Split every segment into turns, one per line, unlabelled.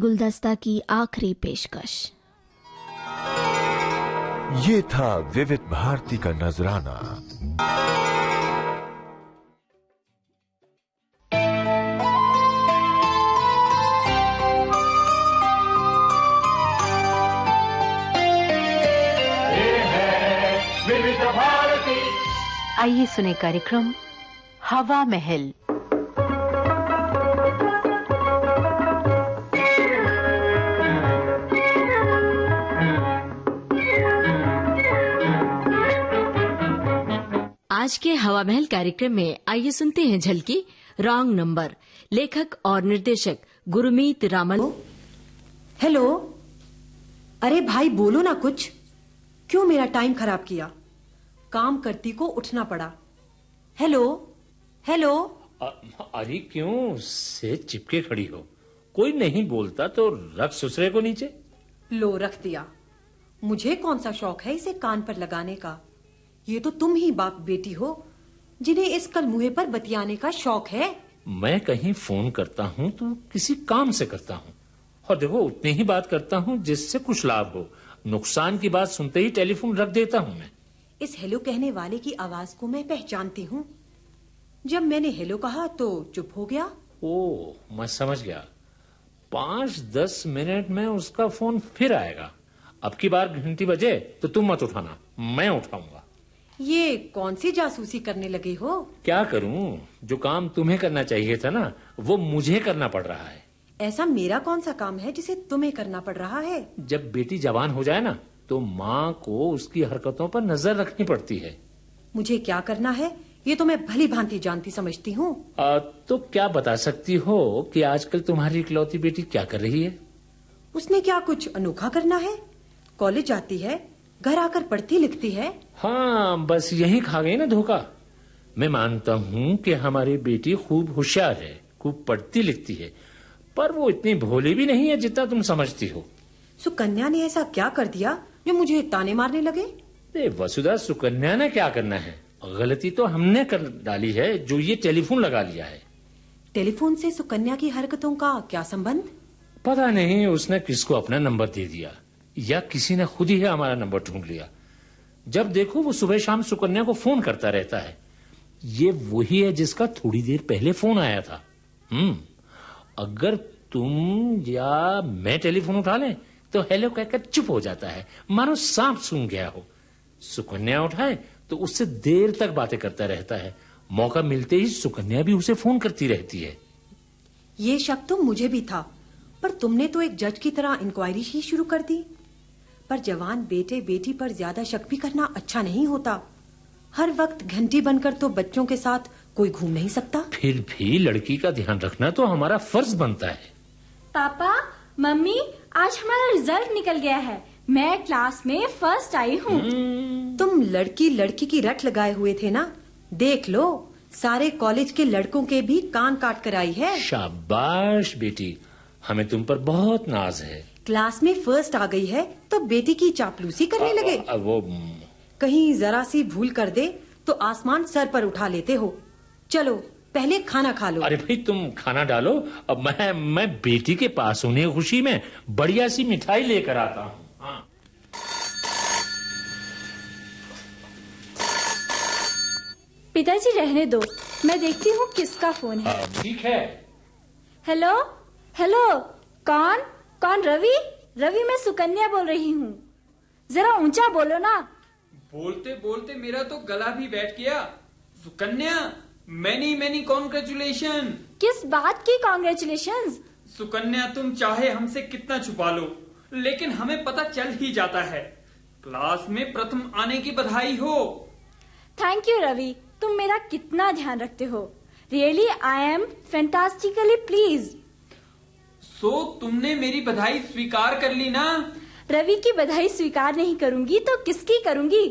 गुलदस्ता की आखिरी पेशकश।
ये था विविध भारती का नजराना।
आइए सुने कार्यक्रम हवा महल।
आज के हवा महल कार्यक्रम में आइए सुनते हैं झलकी रॉन्ग नंबर। लेखक और निर्देशक गुरमीत रामल।
हेलो, अरे भाई बोलो ना कुछ। क्यों मेरा टाइम खराब किया? काम करती को उठना पड़ा। Hello hello.
अरे क्यों से चिपके खड़ी हो? कोई नहीं बोलता तो रख सुसरे को नीचे।
लो रख दिया। मुझे कौन सा शौक है इसे कान पर लगाने का? ये तो तुम ही बाप बेटी हो जिन्हें इस कल मुहे पर बतियाने का शौक है।
मैं कहीं फोन करता हूँ तो किसी काम से करता हूँ, और देखो उतनी ही बात करता हूँ जिससे कुछ लाभ हो। नुकसान की बात सुनते ही टेलीफोन रख देता हूँ मैं।
इस हेलो कहने वाले की आवाज को मैं पहचानती हूँ। जब मैंने हेलो कहा तो चुप हो गया।
ओ, मैं समझ गया। 5-10 मिनट में उसका फोन फिर आएगा। अब की बार घंटी बजे तो तुम मत उठाना, मैं उठाऊंगा।
ये कौन सी जासूसी करने लगे हो?
क्या करूं, जो काम तुम्हें करना चाहिए था ना वो मुझे करना पड़ रहा है।
ऐसा मेरा कौन सा काम है जिसे तुम्हें करना पड़ रहा है?
जब बेटी जवान हो जाए ना तो माँ को उसकी हरकतों पर नजर रखनी पड़ती है।
मुझे क्या करना है ये तो मैं भली भांति जानती समझती हूँ।
तो क्या बता सकती हो कि आजकल तुम्हारी इकलौती बेटी क्या कर रही है?
उसने क्या कुछ अनोखा करना है? कॉलेज जाती है, घर आकर पढ़ती लिखती है।
हाँ, बस यही खा गई ना धोखा। मैं मानता हूँ कि हमारी बेटी खूब होशियार है, खूब पढ़ती लिखती है, पर वो इतनी भोली भी नहीं है जितना तुम समझती हो।
सुकन्या ने ऐसा क्या कर दिया जो मुझे ताने मारने लगे?
वसुधा, सुकन्या ने क्या करना है? गलती तो हमने कर डाली है जो ये टेलीफोन लगा लिया है।
टेलीफोन से सुकन्या की हरकतों का क्या संबंध?
पता नहीं उसने किसको अपना नंबर दे दिया या किसी ने खुद ही हमारा नंबर ढूंढ लिया। जब देखो वो सुबह शाम सुकन्या को फोन करता रहता है। ये वही है जिसका थोड़ी देर पहले फोन आया था। अगर तुम या मैं टेलीफोन उठा लें तो हेलो कहकर चुप हो जाता है, मानो सांप सूंघ गया हो। सुकन्या उठाए तो उससे देर तक बातें करता रहता है। मौका मिलते ही सुकन्या भी उसे फोन करती रहती है।
ये शक तो मुझे भी था, पर तुमने तो एक जज की तरह इंक्वायरी ही शुरू कर दी। पर जवान बेटे बेटी पर ज्यादा शक भी करना अच्छा नहीं होता। हर वक्त घंटी बनकर तो बच्चों के साथ कोई घूम नहीं सकता।
फिर भी लड़की का ध्यान रखना तो हमारा फर्ज बनता है।
पापा, मम्मी, आज हमारा रिजल्ट निकल गया है। मैं क्लास में फर्स्ट आई हूँ।
तुम लड़की लड़की की रट लगाए हुए थे ना? देख लो, सारे कॉलेज के लड़कों के भी कान काट कर आई है।
शाबाश बेटी, हमें तुम पर बहुत नाज है।
क्लास में फर्स्ट आ गई है तो बेटी की चापलूसी करने लगे।
वो
कहीं जरा सी भूल कर दे तो आसमान सर पर उठा लेते हो। चलो पहले खाना खा लो।
अरे भाई तुम खाना डालो, अब मैं बेटी के पास होने की खुशी में बढ़िया सी मिठाई लेकर आता हूँ। हाँ।
पिताजी रहने दो, मैं देखती हूँ किसका फोन है।
ठीक है।
हेलो हेलो, कौन? रवि? रवि, मैं सुकन्या बोल रही हूँ। जरा ऊंचा बोलो ना।
बोलते बोलते मेरा तो गला भी बैठ गया। Sukanya, many congratulation.
किस बात की कॉन्ग्रेचुलेशंस?
सुकन्या, तुम चाहे हमसे कितना छुपा लो, लेकिन हमें पता चल ही जाता है। क्लास में प्रथम आने की बधाई हो।
थैंक यू रवि, तुम मेरा कितना ध्यान रखते हो। Really I am fantastically pleased.
So तुमने मेरी बधाई स्वीकार कर ली ना?
रवि की बधाई स्वीकार नहीं करूंगी तो किसकी करूंगी?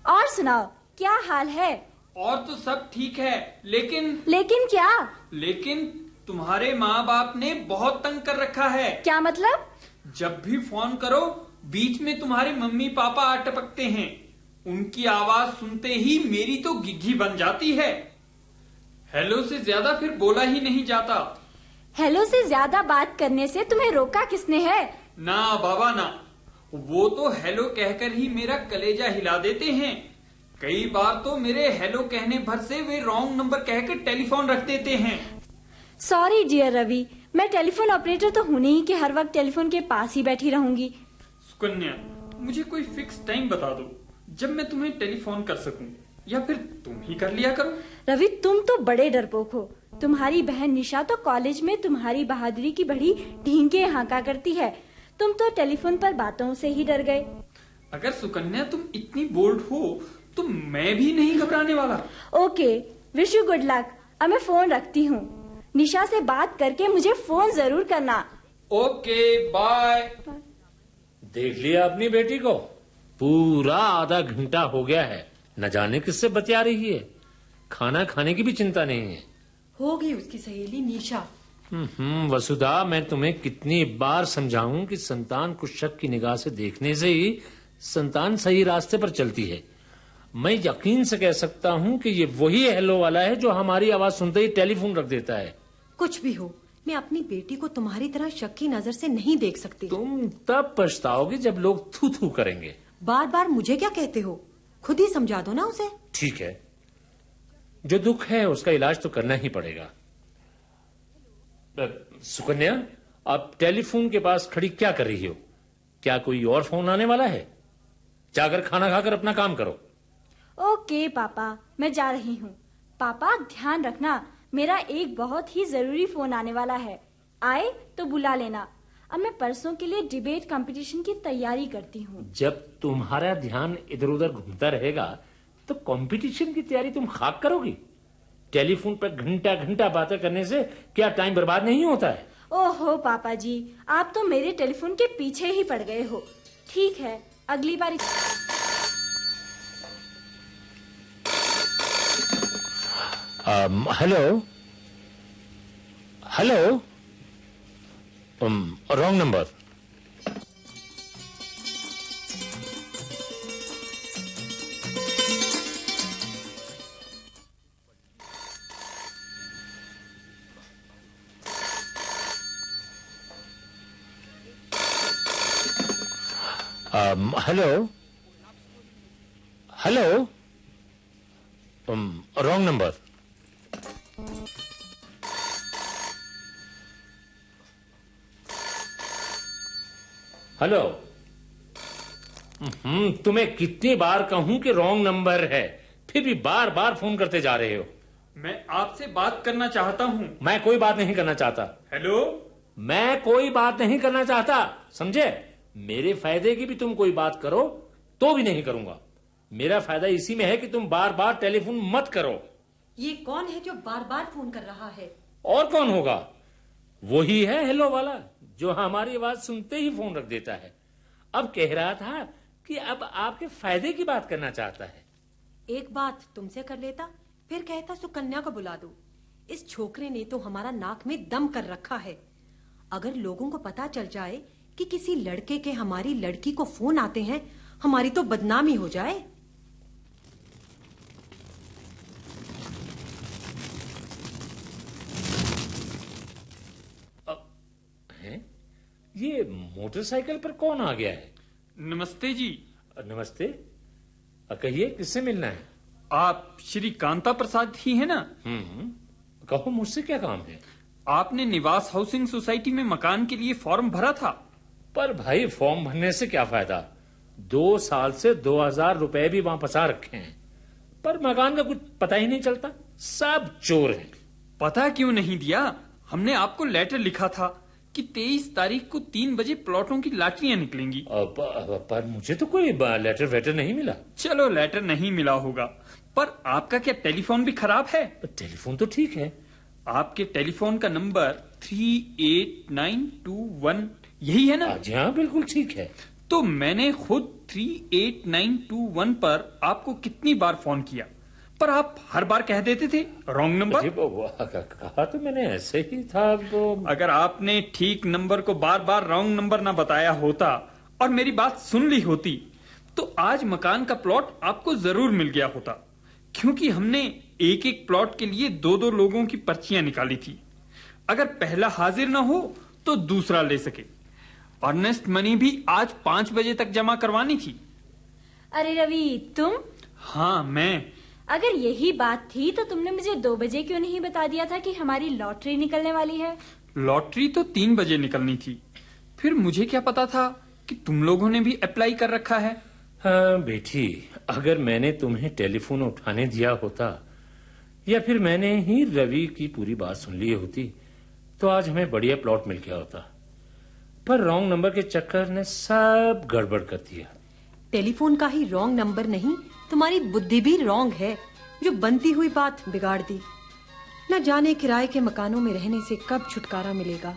और सुनाओ, क्या हाल है?
और तो सब ठीक है,
लेकिन क्या?
लेकिन तुम्हारे माँ बाप ने बहुत तंग कर रखा है।
क्या मतलब?
जब भी फोन करो बीच में तुम्हारे मम्मी पापा आ टपकते हैं। उनकी आवाज सुनते ही मेरी तो घिघी बन जाती है। हेलो से ज्यादा फिर बोला ही नहीं जाता।
हेलो से ज्यादा बात करने से तुम्हें रोका किसने है?
ना बाबा ना, वो तो हेलो कहकर ही मेरा कलेजा हिला देते हैं। कई बार तो मेरे हेलो कहने भर से वे रॉन्ग नंबर कहकर टेलीफोन रख देते हैं।
सॉरी डियर रवि, मैं टेलीफोन ऑपरेटर तो हूँ नहीं कि हर वक्त टेलीफोन के पास ही बैठी रहूंगी।
सुकन्या, मुझे कोई फिक्स टाइम बता दो जब मैं तुम्हें टेलीफोन कर सकूं, या फिर तुम ही कर लिया करो।
रवि, तुम तो बड़े डरपोक हो। तुम्हारी बहन निशा तो कॉलेज में तुम्हारी बहादुरी की बड़ी ढींगे हाँका करती है। तुम तो टेलीफोन पर बातों से ही डर गए।
अगर सुकन्या तुम इतनी बोल्ड हो तो मैं भी नहीं घबराने वाला।
Okay, wish you good luck. अब मैं फोन रखती हूँ। निशा से बात करके मुझे फोन जरूर करना।
Okay, bye.
देख लिया अपनी बेटी को, पूरा आधा घंटा हो गया है, न जाने किससे बतिया रही है। खाना खाने की भी चिंता नहीं है।
होगी उसकी सहेली निशा।
वसुधा, मैं तुम्हें कितनी बार समझाऊं कि संतान को शक की निगाह से देखने से ही संतान सही रास्ते पर चलती है। मैं यकीन से कह सकता हूं कि ये वही हेलो वाला है जो हमारी आवाज सुनते ही टेलीफोन रख देता है।
कुछ भी हो, मैं अपनी बेटी को तुम्हारी तरह शक की नजर से नहीं देख सकती।
तुम तब पछताओगे जब लोग थू थू करेंगे।
बार बार मुझे क्या कहते हो? खुद ही समझा दो ना उसे।
ठीक है, जो दुख है उसका इलाज तो करना ही पड़ेगा। सुकन्या, आप टेलीफोन के पास खड़ी क्या कर रही हो? क्या कोई और फोन आने वाला है? जाकर खाना खाकर अपना काम करो।
ओके पापा, मैं जा रही हूँ। पापा ध्यान रखना, मेरा एक बहुत ही जरूरी फोन आने वाला है। आए तो बुला लेना। अब मैं परसों के लिए डिबेट कंपटीशन की तैयारी करती हूँ।
जब तुम्हारा ध्यान इधर उधर घूमता रहेगा तो कंपटीशन की तैयारी तुम खाक करोगी। टेलीफोन पर घंटा घंटा बातें करने से क्या टाइम बर्बाद नहीं होता है?
ओहो पापा जी, आप तो मेरे टेलीफोन के पीछे ही पड़ गए हो। ठीक है, अगली बार।
Hello hello, wrong number. Hello hello, wrong number. Hello, तुम्हें कितनी बार कहूं कि रॉन्ग नंबर है, फिर भी बार बार फोन करते जा रहे हो।
मैं आपसे बात करना चाहता हूँ।
मैं कोई बात नहीं करना चाहता।
हेलो,
मैं कोई बात नहीं करना चाहता, समझे? मेरे फायदे की भी तुम कोई बात करो तो भी नहीं करूंगा। मेरा फायदा इसी में है कि तुम बार बार टेलीफोन मत करो।
ये कौन है जो बार बार फोन कर रहा है?
और कौन होगा? वही है हेलो वाला जो हमारी आवाज सुनते ही फोन रख देता है। अब कह रहा था कि अब आपके फायदे की बात करना चाहता है।
एक बात तुमसे कर लेता, फिर कहता सुकन्या को बुला दो। इस छोकरे ने तो हमारा नाक में दम कर रखा है। अगर लोगों को पता चल जाए कि किसी लड़के के हमारी लड़की को फोन आते हैं, हमारी तो बदनामी हो जाए।
ये मोटरसाइकिल पर कौन आ गया है?
नमस्ते जी।
नमस्ते, कहिए किससे मिलना है?
आप श्री कांता प्रसाद ही है ना?
कहो, मुझसे क्या काम है?
आपने निवास हाउसिंग सोसाइटी में मकान के लिए फॉर्म भरा था।
पर भाई, फॉर्म भरने से क्या फायदा? 2 साल से 2000 रुपए भी वहां फंसा रखे हैं, पर मकान का कुछ पता ही नहीं चलता। सब चोर हैं।
पता क्यों नहीं दिया? हमने आपको लेटर लिखा था कि 23 तारीख को 3 बजे प्लॉटों की लॉटरियां निकलेंगी।
पर मुझे तो कोई लेटर वेटर नहीं मिला।
चलो, लेटर नहीं मिला होगा, पर आपका क्या टेलीफोन भी खराब है?
टेलीफोन तो ठीक है।
आपके टेलीफोन का नंबर 38921 यही है ना?
जी हाँ, बिल्कुल ठीक है।
तो मैंने खुद 38921 पर आपको कितनी बार फोन किया, पर आप हर बार कह देते थे रॉन्ग नंबर।
कहा तो मैंने ऐसे ही था।
अगर आपने ठीक नंबर को बार बार रॉन्ग नंबर ना बताया होता और मेरी बात सुन ली होती तो आज मकान का प्लॉट आपको जरूर मिल गया होता, क्योंकि हमने एक एक प्लॉट के लिए 2-2 लोगों की पर्चियां निकाली थी। अगर पहला हाजिर ना हो तो दूसरा ले सके। अर्नेस्ट मनी भी आज 5 बजे तक जमा करवानी थी।
अरे रवि, तुम?
हाँ, मैं।
अगर यही बात थी तो तुमने मुझे 2 बजे क्यों नहीं बता दिया था कि हमारी लॉटरी निकलने वाली है?
लॉटरी तो 3 बजे निकलनी थी। फिर मुझे क्या पता था कि तुम लोगों ने भी अप्लाई कर रखा है।
हाँ बेटी, अगर मैंने तुम्हें टेलीफोन उठाने दिया होता या फिर मैंने ही रवि की पूरी बात सुन ली होती तो आज हमें बढ़िया प्लॉट मिल गया होता। पर रॉन्ग नंबर के चक्कर ने सब गड़बड़ कर दिया।
टेलीफोन का ही रॉन्ग नंबर नहीं, तुम्हारी बुद्धि भी रॉन्ग है जो बनती हुई बात बिगाड़ दी। न जाने किराए के मकानों में रहने से कब छुटकारा मिलेगा।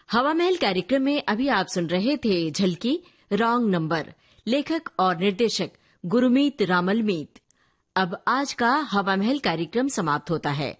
हवा महल कार्यक्रम में अभी आप सुन रहे थे झलकी रॉन्ग नंबर, लेखक और निर्देशक गुरमीत रामलमीत। अब आज का हवा महल कार्यक्रम समाप्त होता है।